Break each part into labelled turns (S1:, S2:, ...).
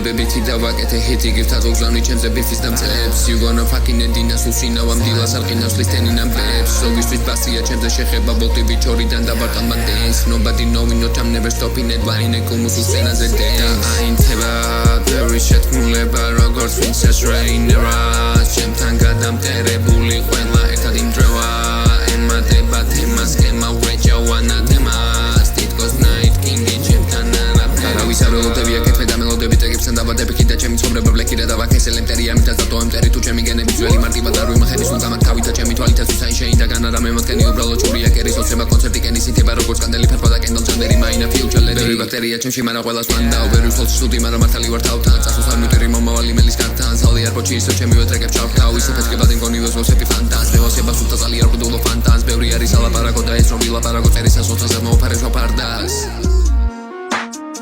S1: დებებითი დავაკეთე ჰიტი გირთა ზოგზავნი ჩემზე ბიფის დამწებს You gonna fucking end in us უსინავ ამ დილას არყინავს ლისტენი ნამბებს ზოგისთვის ბასია ჩემზე შეხება ბოლტი ბიჩორიდან დაბარტან მანდენს Nobody knowing no time never stopping it ვაინე კუმუს უსცენაზე dance აინთება ბევრი შეთქმულება როგორც ვინცეს რეინერას ჩემთან გადამტერებული ყველა ერთად იმდროა ემატება თემას გემა ვეჯა ვანათემას თითქოს night king-ი ჩემთან არავის არ ველოდები აკეთებ და მელოდები ტეგებსთან დაბადები კიდე ჩემი ცხოვრება ბლექი და დავაქესე ლემტერი ამითაც დატო ემტერი თუ ჩემი გენები ძველი მარტივად არ ვიმახები სულ გამად თავითა ჩემი თვალითაც უსაინ შეინდაგან არა მე მოთქენი უბრალოდ ჭურია კერის ოცება კონცერტი კენის ითება როგორც კანდელი ფერფა და კენდალ ჩანდერი მაინა ფიუჩალერი ბევრი ბაქტერია ჩემში მაგრამ ყველას მანდაო ბევრი ხოლმე სტუდი მაგრამ მართალი ვარ თავთან წასულს არ მიტერი მომავალი მელის კართან ზალი არ პოჩი ისო ჩემი ვეტრეკებ ჩავხთავ ისე ფესკებად ინგონივოს მოსები ფანტაზ მევასება სულთა ზალი არ გუდულო ფანტაზ ბევრი არის ალაპარაკო და ეს რომ ვილაპარაკო წერისას ოცაზე მოუფარე შოფარდას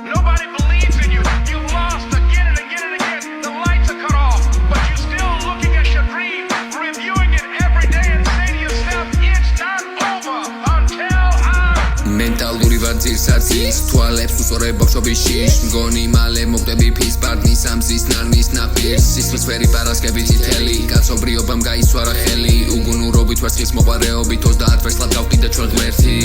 S2: Nobody believes in you. You've lost again and again and again. The lights are cut off, but you're still looking at your dream, reviewing it every day and say to yourself, it's not over until I'm...
S1: Mentალური ვარ ძირსაცის, თვალებს უსწორებ ბავშვობის შიშ მგონი მალე მოვდები ფის პარტნის ამზის ნარნის ნაპირს სისხლის ვერი პარასკევი წითელი კაცობრიობამ გაისვარა ხელი უგუნურობით ვარცხის მოყარეობით 30 წელს გავყიდა ჩვენ ღმერთი